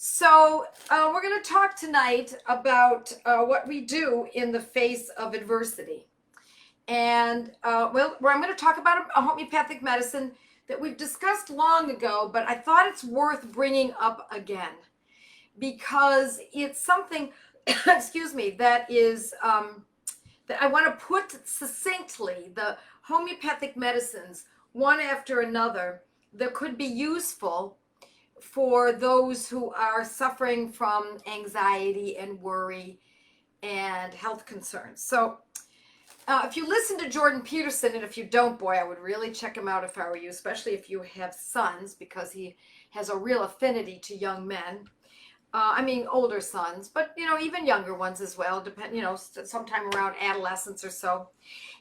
We're going to talk tonight about what we do in the face of adversity. And I'm going to talk about a homeopathic medicine that we've discussed long ago, but I thought it's worth bringing up again because it's something, excuse me, that is that I want to put succinctly the homeopathic medicines one after another that could be useful for those who are suffering from anxiety and worry and health concerns. If you listen to Jordan Peterson, and if you don't, boy, I would really check him out if I were you, especially if you have sons, because he has a real affinity to young men. Older sons, but, even younger ones as well, sometime around adolescence or so.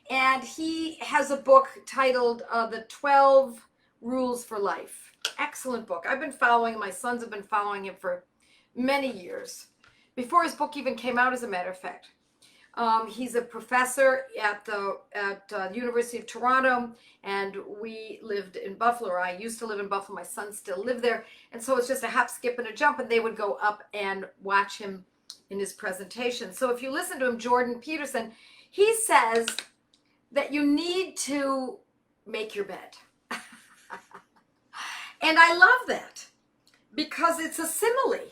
And he has a book titled The 12 Rules for Life. Excellent book. I've been following him. My sons have been following him for many years. Before his book even came out, as a matter of fact. He's a professor at the University of Toronto, and we lived in Buffalo, or I used to live in Buffalo. My sons still live there, and so it's just a hop, skip, and a jump, and they would go up and watch him in his presentation. So if you listen to him, Jordan Peterson, he says that you need to make your bed. And I love that because it's a simile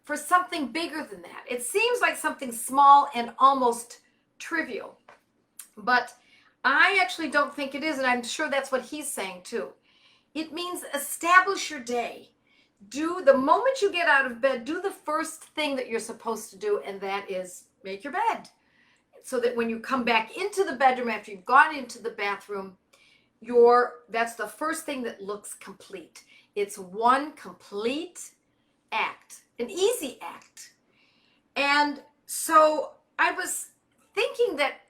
for something bigger than that. It seems like something small and almost trivial, but I actually don't think it is, and I'm sure that's what he's saying too. It means establish your day. The moment you get out of bed, do the first thing that you're supposed to do, and that is make your bed. So that when you come back into the bedroom after you've gone into the bathroom, that's the first thing that looks complete. It's one complete act, an easy act. And so I was thinking that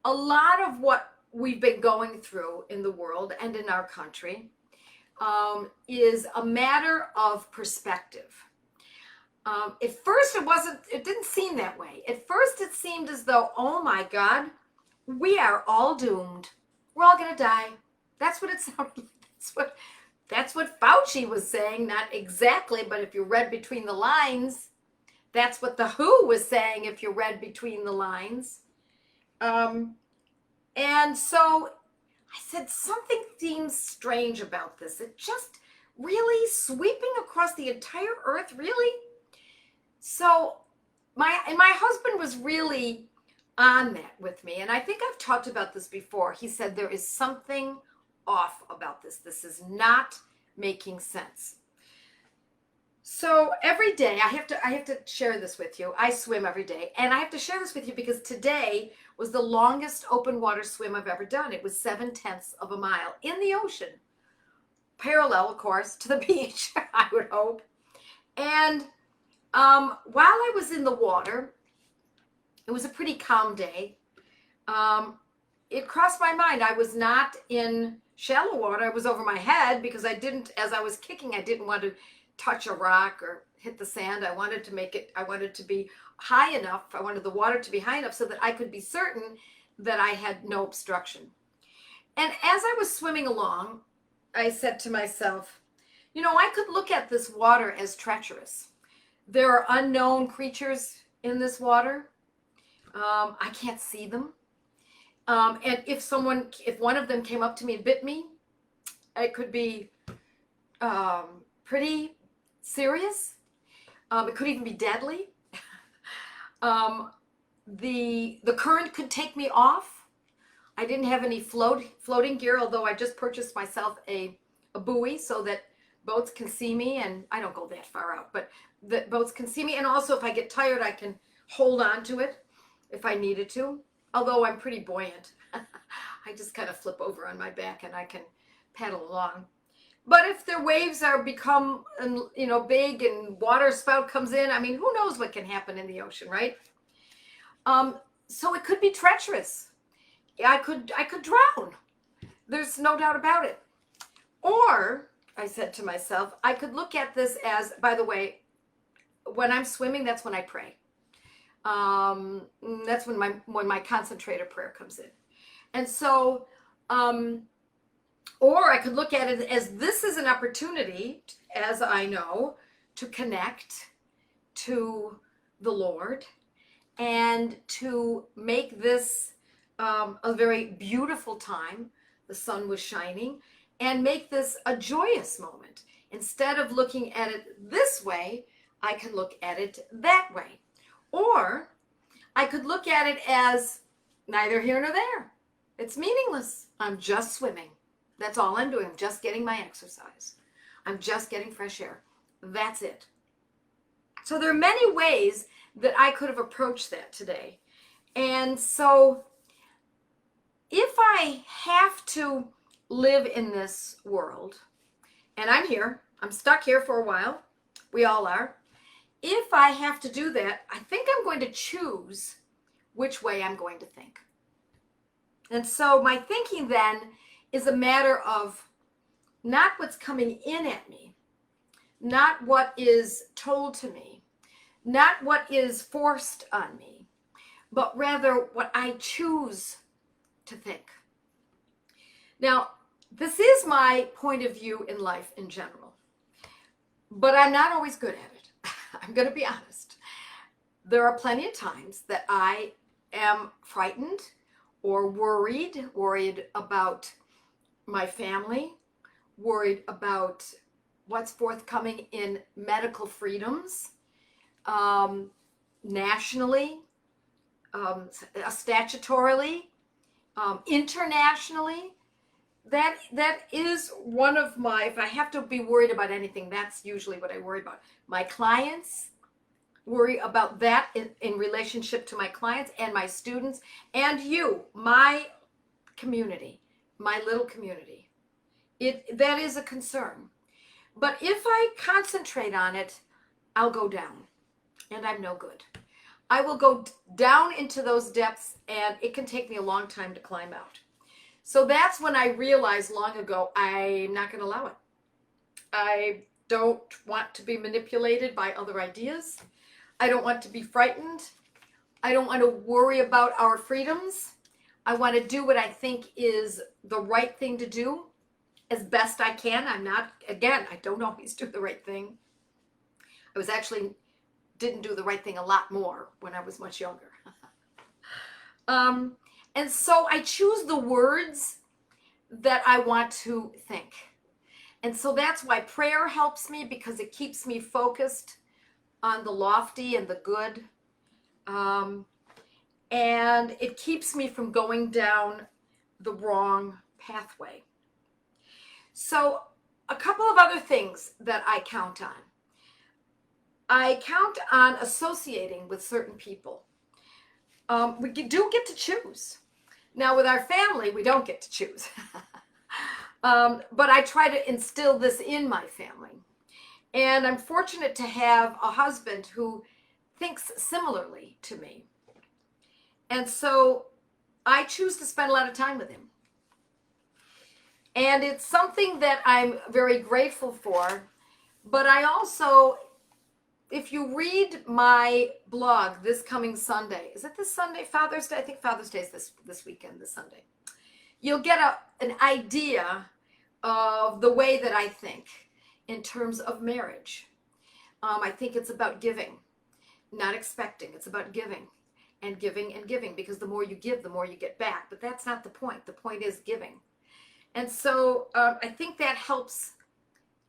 a lot of what we've been going through in the world and in our country is a matter of perspective. At first it didn't seem that way. At first it seemed as though, oh my God, we are all doomed. We're all going to die. That's what it sounded like. That's what Fauci was saying, not exactly, but if you read between the lines, that's what the WHO was saying if you read between the lines. And so I said, something seems strange about this. It just really sweeping across the entire earth, really? So my husband was really on that with me, and I think I've talked about this before. He said there is something off about this. This is not making sense. So every day I have to share this with you. I swim every day, and I have to share this with you because today was the longest open water swim I've ever done. It was 7/10 of a mile in the ocean, parallel, of course, to the beach, I would hope. And while I was in the water, it was a pretty calm day. It crossed my mind. I was not in shallow water. I was over my head because as I was kicking, I didn't want to touch a rock or hit the sand. I wanted to be high enough. I wanted the water to be high enough so that I could be certain that I had no obstruction. And as I was swimming along, I said to myself, I could look at this water as treacherous. There are unknown creatures in this water. I can't see them. And if one of them came up to me and bit me, it could be pretty serious. It could even be deadly. The current could take me off. I didn't have any floating gear, although I just purchased myself a buoy so that boats can see me, and I don't go that far out, but the boats can see me, and also if I get tired, I can hold on to it if I needed to. Although I'm pretty buoyant. I just kind of flip over on my back and I can paddle along. But if the waves become big and water spout comes in, who knows what can happen in the ocean, right? So it could be treacherous. I could drown. There's no doubt about it. Or, I said to myself, I could look at this as, by the way, when I'm swimming, that's when I pray. That's when my concentrated prayer comes in. And so, or I could look at it as this is an opportunity, as I know, to connect to the Lord and to make this a very beautiful time. The sun was shining, and make this a joyous moment. Instead of looking at it this way, I can look at it that way. Or I could look at it as neither here nor there. It's meaningless. I'm just swimming. That's all I'm doing. I'm just getting my exercise. I'm just getting fresh air. That's it. So there are many ways that I could have approached that today. And so if I have to live in this world, and I'm here, I'm stuck here for a while, we all are. If I have to do that, I think I'm going to choose which way I'm going to think. And so my thinking then is a matter of not what's coming in at me, not what is told to me, not what is forced on me, but rather what I choose to think. Now, this is my point of view in life in general, but I'm not always good at it. I'm going to be honest. There are plenty of times that I am frightened or worried about my family, worried about what's forthcoming in medical freedoms, nationally, statutorily, internationally. That is one of my, if I have to be worried about anything, that's usually what I worry about. My clients, worry about that in relationship to my clients and my students and you, my community, my little community. That is a concern. But if I concentrate on it, I'll go down, and I'm no good. I will go down into those depths, and it can take me a long time to climb out. So that's when I realized long ago, I'm not going to allow it. I don't want to be manipulated by other ideas. I don't want to be frightened. I don't want to worry about our freedoms. I want to do what I think is the right thing to do as best I can. I don't always do the right thing. Didn't do the right thing a lot more when I was much younger. And so I choose the words that I want to think. And so that's why prayer helps me, because it keeps me focused on the lofty and the good. And it keeps me from going down the wrong pathway. So a couple of other things that I count on. I count on associating with certain people. We do get to choose. Now with our family, we don't get to choose. But I try to instill this in my family. And I'm fortunate to have a husband who thinks similarly to me. And so I choose to spend a lot of time with him. And it's something that I'm very grateful for. But I also, if you read my blog this coming Sunday, is it this Sunday? Father's Day? I think Father's Day is this weekend, this Sunday. You'll get an idea of the way that I think in terms of marriage. I think it's about giving, not expecting. It's about giving and giving and giving, because the more you give, the more you get back. But that's not the point. The point is giving. And so I think that helps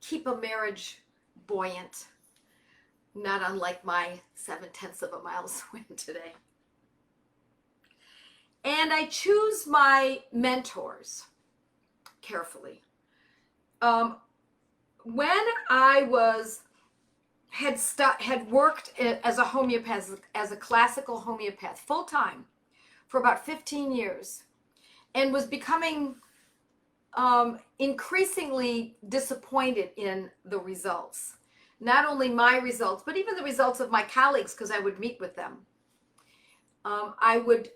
keep a marriage buoyant, not unlike my 0.7 of a mile swim today. And I choose my mentors carefully. When I had worked as a homeopath, as a classical homeopath, full time for about 15 years, and was becoming increasingly disappointed in the results. Not only my results, but even the results of my colleagues, because I would meet with them. I would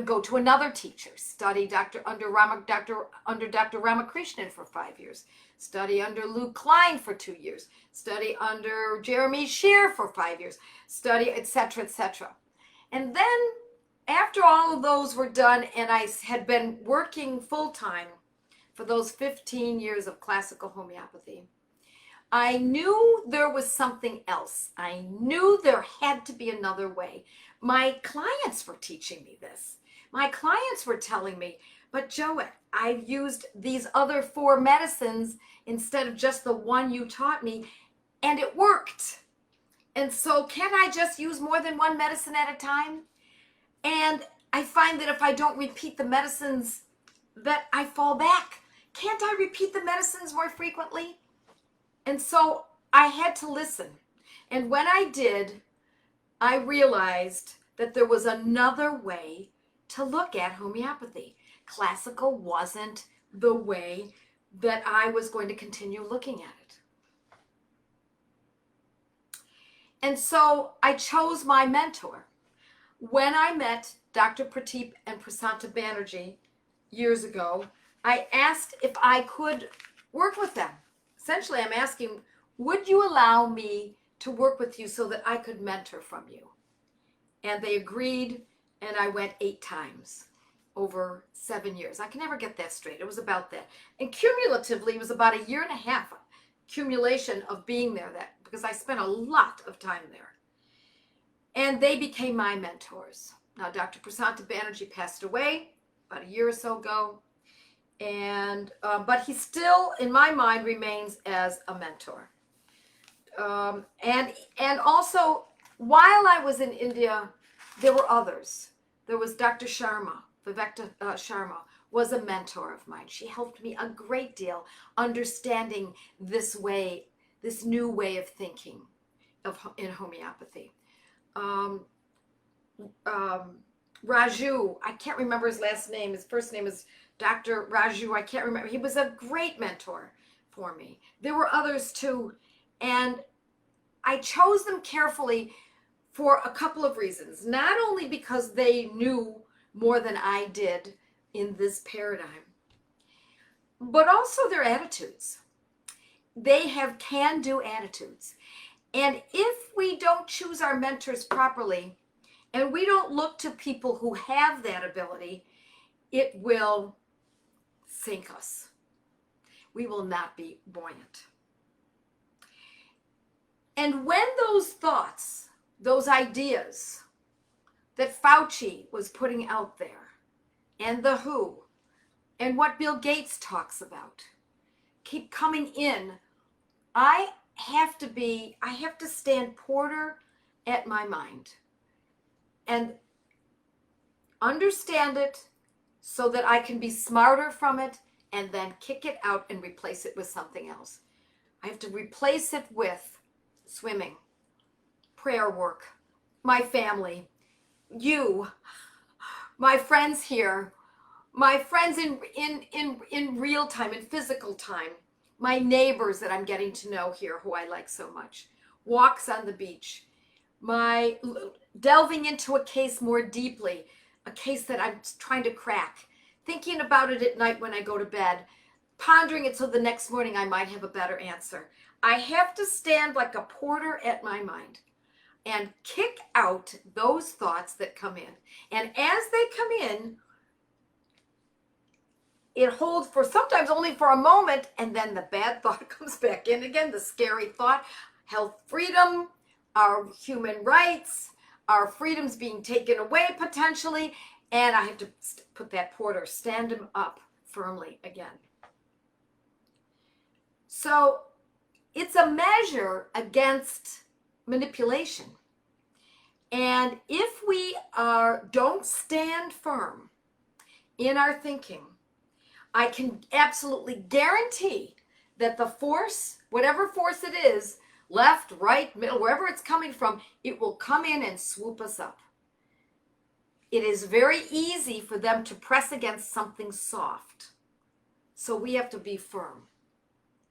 go to another teacher, study under Dr. Ramakrishnan for 5 years, study under Luke Klein for 2 years, study under Jeremy Shear for 5 years, study, etc., etc. And then after all of those were done, and I had been working full-time for those 15 years of classical homeopathy, I knew there was something else. I knew there had to be another way. My clients were teaching me this. My clients were telling me, but Joette, I've used these other 4 medicines instead of just the one you taught me, and it worked. And so can't I just use more than one medicine at a time? And I find that if I don't repeat the medicines, that I fall back. Can't I repeat the medicines more frequently? And so I had to listen. And when I did, I realized that there was another way to look at homeopathy. Classical wasn't the way that I was going to continue looking at it. And so I chose my mentor. When I met Dr. Pradeep and Prasanta Banerjee years ago, I asked if I could work with them. Essentially, I'm asking, would you allow me to work with you so that I could mentor from you? And they agreed, and I went 8 times over 7 years. I can never get that straight. It was about that. And cumulatively, it was about 1.5 years accumulation of being there, that because I spent a lot of time there. And they became my mentors. Now, Dr. Prasanta Banerjee passed away about 1 year or so ago. And but he still, in my mind, remains as a mentor. And also, while I was in India, there were others. There was Dr. Sharma, Vivekta Sharma, was a mentor of mine. She helped me a great deal understanding this way, this new way of thinking in homeopathy. Raju, I can't remember his last name. His first name is Dr. Raju. I can't remember. He was a great mentor for me. There were others too. And I chose them carefully for a couple of reasons. Not only because they knew more than I did in this paradigm, but also their attitudes. They have can-do attitudes. And if we don't choose our mentors properly, and we don't look to people who have that ability, it will sink us. We will not be buoyant. And when those thoughts, those ideas that Fauci was putting out there, and the WHO, and what Bill Gates talks about, keep coming in, I have to stand porter at my mind and understand it so that I can be smarter from it and then kick it out and replace it with something else. I have to replace it with swimming, prayer work, my family, you, my friends here, my friends in real time, in physical time, my neighbors that I'm getting to know here who I like so much, walks on the beach, my delving into a case more deeply, a case that I'm trying to crack, thinking about it at night when I go to bed, pondering it so the next morning I might have a better answer. I have to stand like a porter at my mind and kick out those thoughts that come in. And as they come in, it holds for sometimes only for a moment, and then the bad thought comes back in again, the scary thought, health, freedom, our human rights, our freedoms being taken away potentially, and I have to put that porter, stand him up firmly again. So it's a measure against manipulation. And if we don't stand firm in our thinking, I can absolutely guarantee that the force, whatever force it is, left, right, middle, wherever it's coming from, it will come in and swoop us up. It is very easy for them to press against something soft. So we have to be firm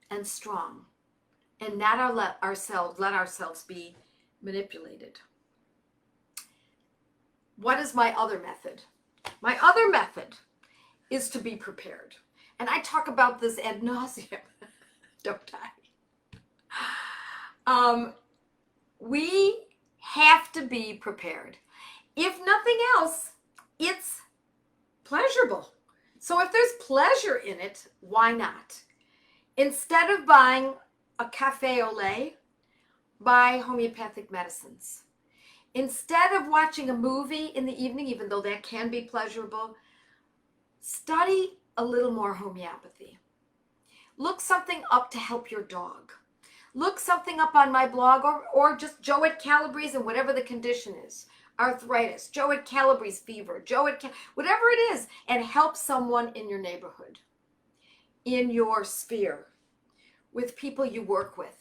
and strong and not let ourselves be manipulated. What is my other method? My other method is to be prepared. And I talk about this ad nauseum, don't I? We have to be prepared. If nothing else, it's pleasurable. So if there's pleasure in it, why not? Instead of buying a cafe au lait, buy homeopathic medicines. Instead of watching a movie in the evening, even though that can be pleasurable, study a little more homeopathy. Look something up to help your dog. Look something up on my blog, or just Joette Calabrese and whatever the condition is. Arthritis, Joette Calabrese fever, whatever it is, and help someone in your neighborhood, in your sphere, with people you work with,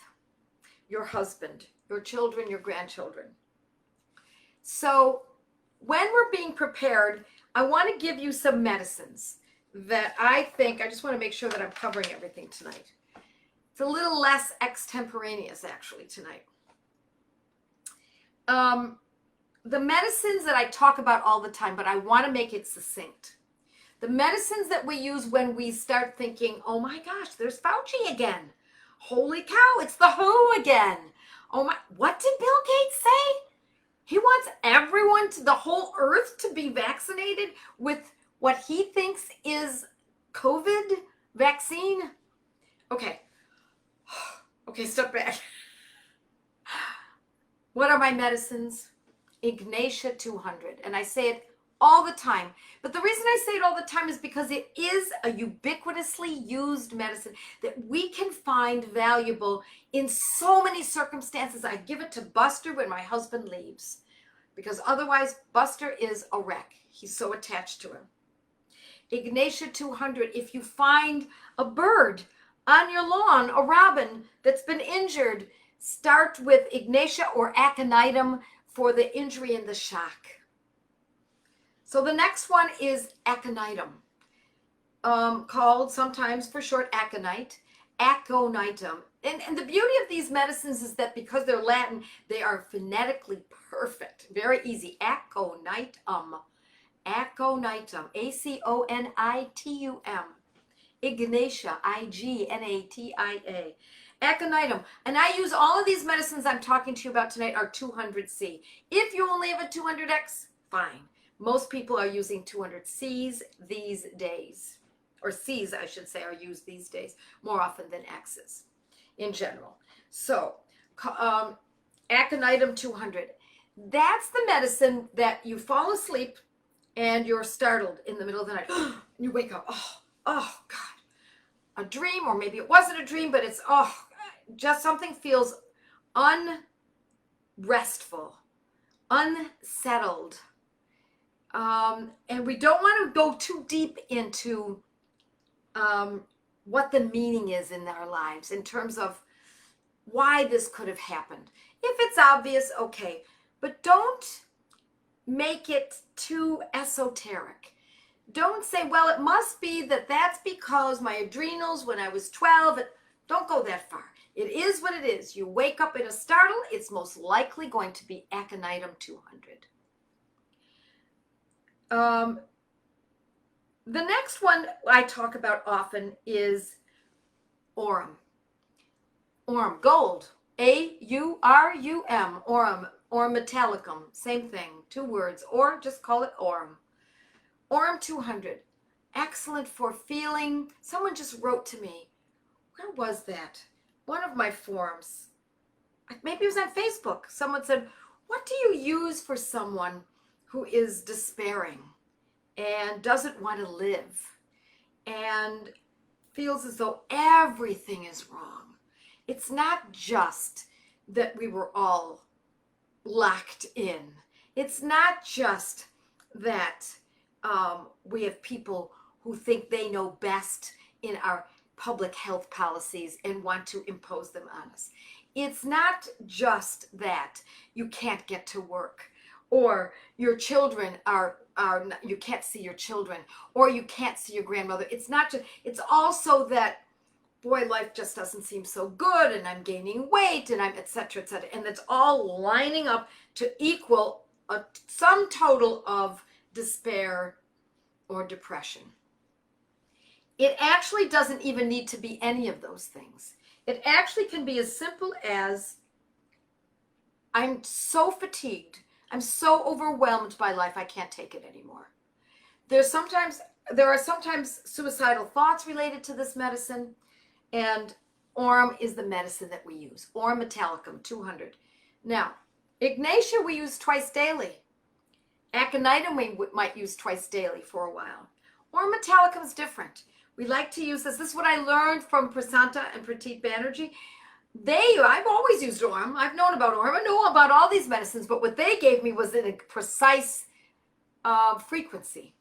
your husband, your children, your grandchildren. So when we're being prepared, I want to give you some medicines that I just want to make sure that I'm covering everything tonight. It's a little less extemporaneous actually tonight. The medicines that I talk about all the time, but I want to make it succinct. The medicines that we use when we start thinking, oh my gosh, there's Fauci again. Holy cow, it's the WHO again. Oh my, what did Bill Gates say? He wants everyone, the whole earth, to be vaccinated with what he thinks is COVID vaccine. Okay, step back. What are my medicines? Ignatia 200. And I say it all the time. But the reason I say it all the time is because it is a ubiquitously used medicine that we can find valuable in so many circumstances. I give it to Buster when my husband leaves, because otherwise Buster is a wreck. He's so attached to him. Ignatia 200, if you find a bird on your lawn, a robin that's been injured, start with Ignatia or Aconitum for the injury and the shock. So the next one is Aconitum, called sometimes for short aconite, Aconitum. And the beauty of these medicines is that because they're Latin, they are phonetically perfect, very easy. Aconitum, Aconitum, Aconitum, Ignatia, Ignatia. Aconitum. And I use all of these medicines I'm talking to you about tonight are 200C. If you only have a 200X, fine. Most people are using 200Cs these days. Or Cs, I should say, are used these days more often than X's in general. So, Aconitum 200. That's the medicine that you fall asleep and you're startled in the middle of the night. You wake up, oh God. A dream, or maybe it wasn't a dream, but it's, just something feels unrestful, unsettled. And we don't want to go too deep into what the meaning is in our lives in terms of why this could have happened. If it's obvious, okay, but don't make it too esoteric. Don't say, well, it must be that that's because my adrenals when I was 12. Don't go that far. It is what it is. You wake up in a startle, it's most likely going to be Aconitum 200. The next one I talk about often is Aurum. Aurum, gold, A-U-R-U-M, Aurum, or metallicum, same thing, 2 words, or just call it Aurum. Aurum 200, excellent for feeling. Someone just wrote to me, where was that? One of my forums, maybe it was on Facebook. Someone said, what do you use for someone who is despairing and doesn't want to live and feels as though everything is wrong? It's not just that we were all locked in. It's not just that we have people who think they know best in our public health policies and want to impose them on us. It's not just that you can't get to work, or your children are you can't see your children, or you can't see your grandmother. It's not just, it's also that, boy, life just doesn't seem so good, and I'm gaining weight, and I'm et cetera, and that's all lining up to equal a sum total of despair or depression. It actually doesn't even need to be any of those things. It actually can be as simple as, I'm so fatigued, I'm so overwhelmed by life, I can't take it anymore. There are sometimes suicidal thoughts related to this medicine, and Aurum is the medicine that we use. Aurum metallicum, 200. Now, Ignatia we use twice daily. Aconitum we might use twice daily for a while. Aurum metallicum is different. We like to use this. This is what I learned from Prasanta and Pratit Banerjee. I've always used Aurum. I've known about Aurum. I know about all these medicines, but what they gave me was in a precise frequency.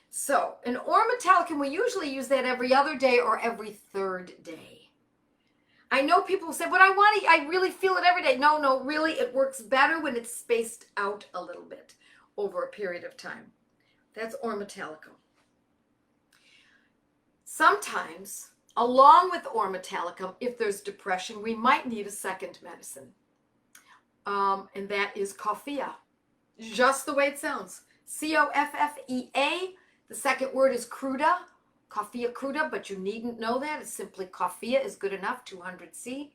So in Aurum metallicum, we usually use that every other day or every third day. I know people say, but I really feel it every day. No, really, it works better when it's spaced out a little bit over a period of time. That's Aurum metallicum. Sometimes, along with Aurum metallicum, if there's depression, we might need a second medicine. And that is Coffea. Just the way it sounds. Coffea. The second word is cruda. Coffea cruda, but you needn't know that. It's simply Coffea is good enough, 200C.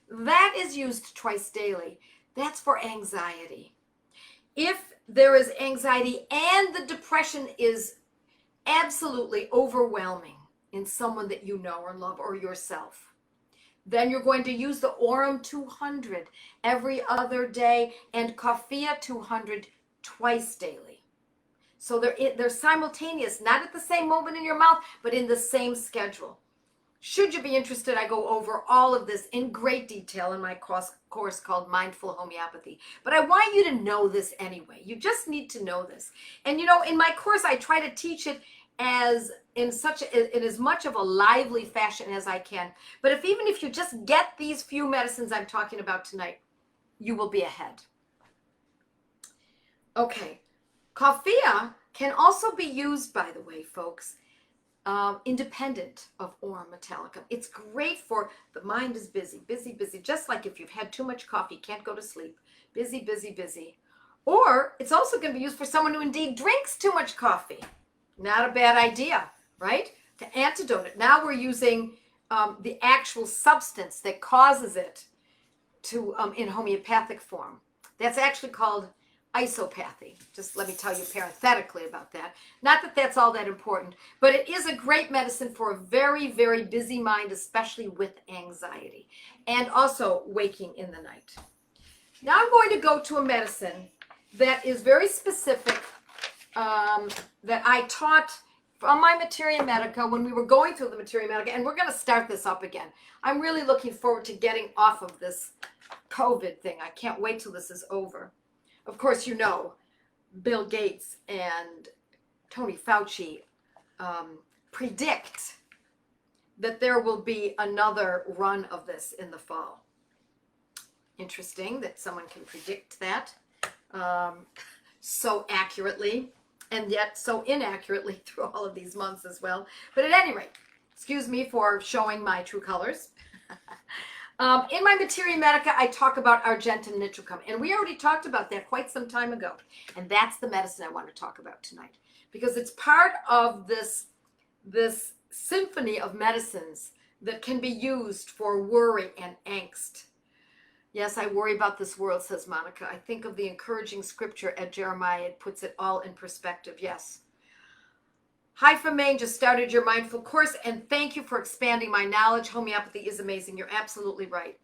That is used twice daily. That's for anxiety. If there is anxiety and the depression is absolutely overwhelming in someone that you know or love or yourself, then you're going to use the Aurum 200 every other day and Coffea 200 twice daily. So they're simultaneous, not at the same moment in your mouth, but in the same schedule. Should you be interested, I go over all of this in great detail in my course called Mindful Homeopathy. But I want you to know this anyway. You just need to know this. And in my course, I try to teach it in as much of a lively fashion as I can. But even if you just get these few medicines I'm talking about tonight, you will be ahead. Okay. Coffea can also be used, by the way, folks, independent of Aurum metallicum. It's great for the mind is busy, just like if you've had too much coffee, can't go to sleep, busy. Or it's also going to be used for someone who indeed drinks too much coffee. Not a bad idea, right? To antidote it. Now we're using the actual substance that causes it to in homeopathic form. That's actually called isopathy. Just let me tell you parenthetically about that. Not that that's all that important, but it is a great medicine for a very, very busy mind, especially with anxiety and also waking in the night. Now I'm going to go to a medicine that is very specific that I taught from my Materia Medica when we were going through the Materia Medica, and we're going to start this up again. I'm really looking forward to getting off of this COVID thing. I can't wait till this is over. Of course, Bill Gates and Tony Fauci predict that there will be another run of this in the fall. Interesting that someone can predict that so accurately and yet so inaccurately through all of these months as well. But at any rate, excuse me for showing my true colors. In my Materia Medica, I talk about Argentum nitricum, and we already talked about that quite some time ago. And that's the medicine I want to talk about tonight, because it's part of this symphony of medicines that can be used for worry and angst. Yes, I worry about this world, says Monica. I think of the encouraging scripture at Jeremiah. It puts it all in perspective. Yes. Hi from Maine, just started your mindful course, and thank you for expanding my knowledge. Homeopathy is amazing. You're absolutely right.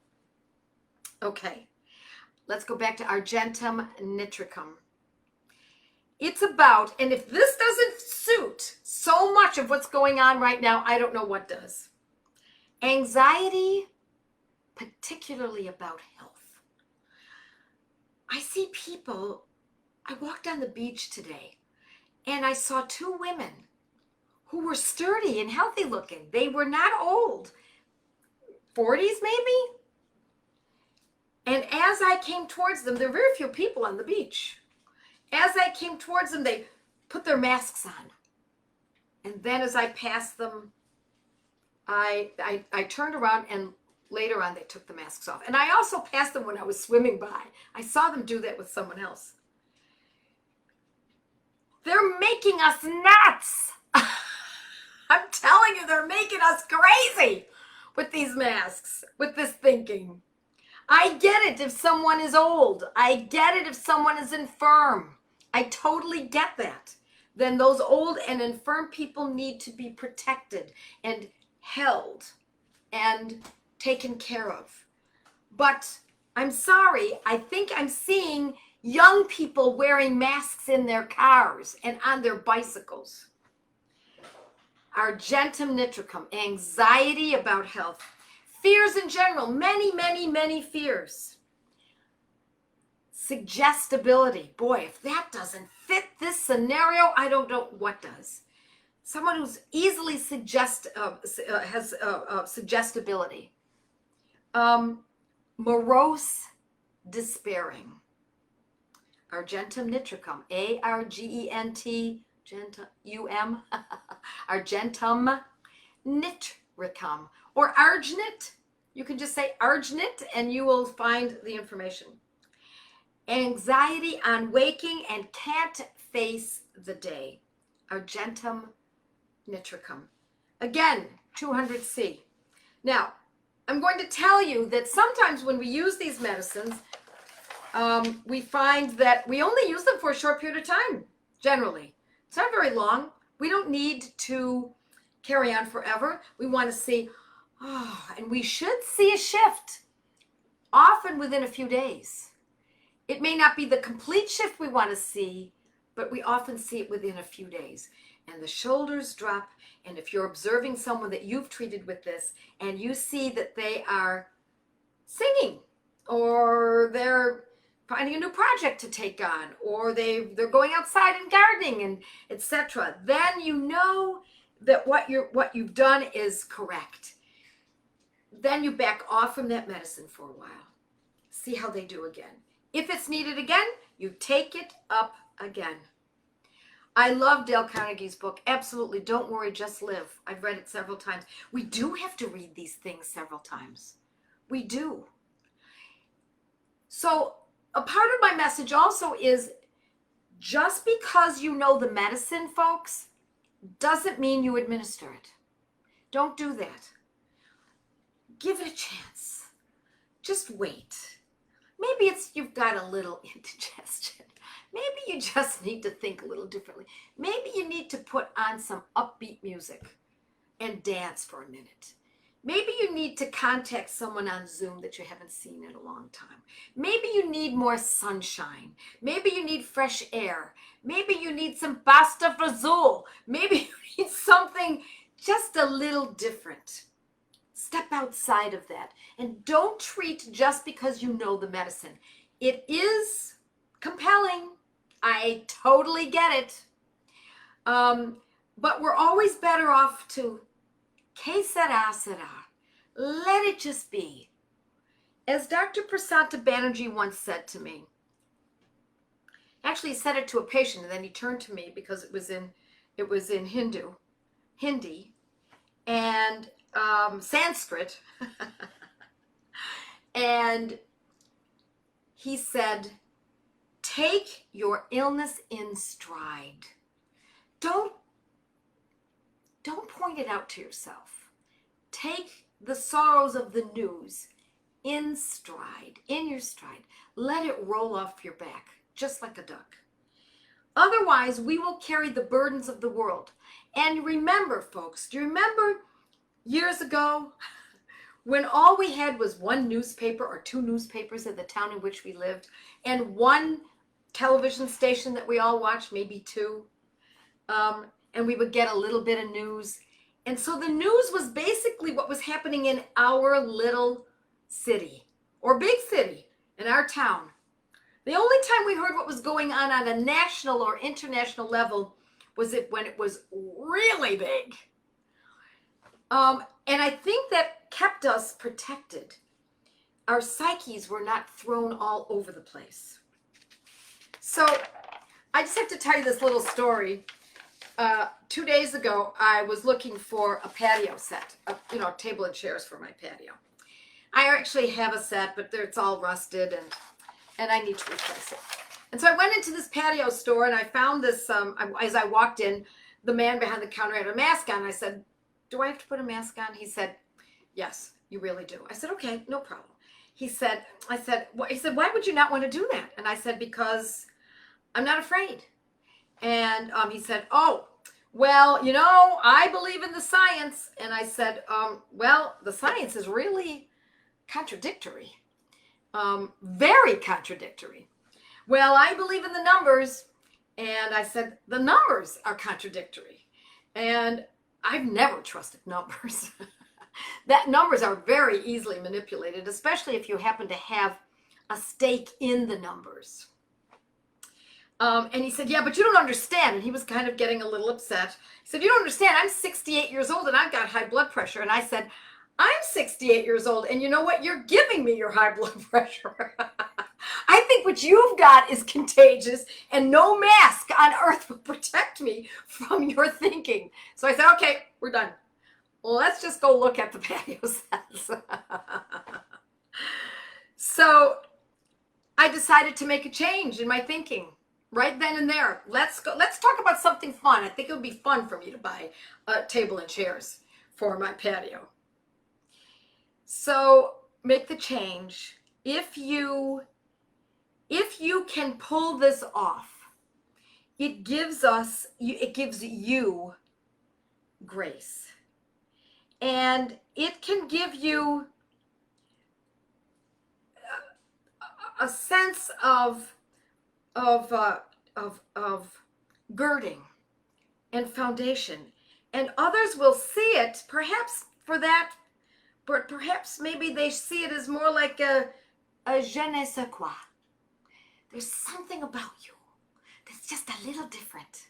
Okay, let's go back to Argentum nitricum. It's about, and if this doesn't suit so much of what's going on right now, I don't know what does. Anxiety, particularly about health. I see people, I walked on the beach today, and I saw two women who were sturdy and healthy looking. They were not old, 40s maybe. And as I came towards them, there were very few people on the beach. As I came towards them, they put their masks on. And then as I passed them, I turned around, and later on they took the masks off. And I also passed them when I was swimming by. I saw them do that with someone else. They're making us nuts. I'm telling you, they're making us crazy with these masks, with this thinking. I get it if someone is old. I get it if someone is infirm. I totally get that. Then those old and infirm people need to be protected and held and taken care of. But I'm sorry, I think I'm seeing young people wearing masks in their cars and on their bicycles. Argentum nitricum, anxiety about health. Fears in general, many fears. Suggestibility. Boy, if that doesn't fit this scenario, I don't know what does. Someone who's easily has suggestibility. Morose, despairing. Argentum nitricum, Argentum, Argentum nitricum, or arginate. You can just say arginate and you will find the information. Anxiety on waking and can't face the day. Argentum nitricum. Again, 200C. Now, I'm going to tell you that sometimes when we use these medicines, we find that we only use them for a short period of time, generally. It's not very long. We don't need to carry on forever. We want to see, and we should see a shift, often within a few days. It may not be the complete shift we want to see, but we often see it within a few days. And the shoulders drop, and if you're observing someone that you've treated with this, and you see that they are singing, or they're finding a new project to take on, or they're going outside and gardening, and etc., then you know that what you've done is correct. Then you back off from that medicine for a while. See how they do again. If it's needed again, you take it up again. I love Dale Carnegie's book. Absolutely. Don't worry, just live. I've read it several times. We do have to read these things several times. We do. So a part of my message also is just because you know the medicine, folks, doesn't mean you administer it. Don't do that. Give it a chance. Just wait. Maybe you've got a little indigestion. Maybe you just need to think a little differently. Maybe you need to put on some upbeat music and dance for a minute. Maybe you need to contact someone on Zoom that you haven't seen in a long time. Maybe you need more sunshine. Maybe you need fresh air. Maybe you need some pasta fazool. Maybe you need something just a little different. Step outside of that and don't treat just because you know the medicine. It is compelling. I totally get it. But we're always better off to que sera, sera. Let it just be. As Dr. Prasanta Banerjee once said to me, actually he said it to a patient and then he turned to me because it was in Hindi, and Sanskrit, and he said, take your illness in stride. Don't point it out to yourself. Take the sorrows of the news in your stride. Let it roll off your back, just like a duck. Otherwise, we will carry the burdens of the world. And remember, folks, do you remember years ago when all we had was one newspaper or two newspapers in the town in which we lived and one television station that we all watched, maybe two, and we would get a little bit of news. And so the news was basically what was happening in our little city or big city in our town. The only time we heard what was going on a national or international level was when it was really big. And I think that kept us protected. Our psyches were not thrown all over the place. So I just have to tell you this little story. 2 days ago, I was looking for a patio set, a table and chairs for my patio. I actually have a set, but it's all rusted and I need to replace it. And so I went into this patio store and I found this, as I walked in, the man behind the counter had a mask on. I said, do I have to put a mask on? He said, yes, you really do. I said, okay, no problem. He said, why would you not want to do that? And I said, because I'm not afraid. And he said, oh, well, I believe in the science. And I said, well, the science is really contradictory. Very contradictory. Well, I believe in the numbers. And I said, the numbers are contradictory. And I've never trusted numbers. That numbers are very easily manipulated, especially if you happen to have a stake in the numbers. And he said, yeah, but you don't understand. And he was kind of getting a little upset. He said, you don't understand. I'm 68 years old and I've got high blood pressure. And I said, I'm 68 years old. And you know what? You're giving me your high blood pressure. I think what you've got is contagious and no mask on earth will protect me from your thinking. So I said, okay, we're done. Well, let's just go look at the patio sets. So I decided to make a change in my thinking right then and there. Let's talk about something fun. I think it would be fun for me to buy a table and chairs for my patio. So make the change. If you can pull this off, it gives you grace. And it can give you a sense of girding and foundation. And others will see it, perhaps for that, but perhaps maybe they see it as more like a je ne sais quoi. There's something about you that's just a little different,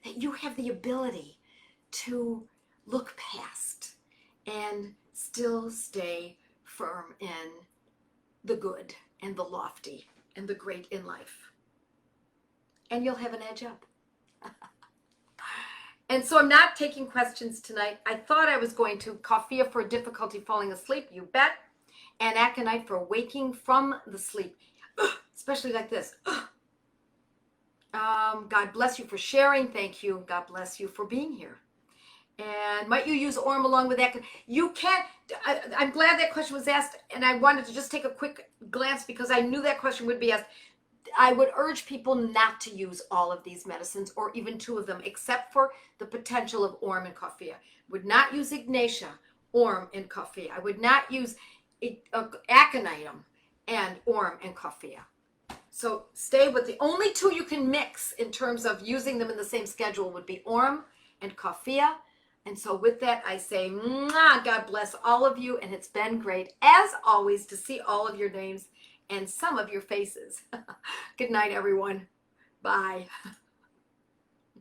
that you have the ability to look past and still stay firm in the good and the lofty and the great in life. And you'll have an edge up. And so I'm not taking questions tonight. I thought I was going to. Coffea for difficulty falling asleep, you bet. And aconite for waking from the sleep, especially like this. God bless you for sharing. Thank you. God bless you for being here. And might you use Aurum along with that? You can't. I'm glad that question was asked, and I wanted to just take a quick glance because I knew that question would be asked. I would urge people not to use all of these medicines or even two of them, except for the potential of Aurum and Coffea. Would not use Ignatia, Aurum, and Coffea. I would not use Aconitum and Aurum and Coffea. So stay with the only two you can mix in terms of using them in the same schedule would be Aurum and Coffea. And so with that, I say, God bless all of you. And it's been great, as always, to see all of your names and some of your faces. Good night, everyone. Bye.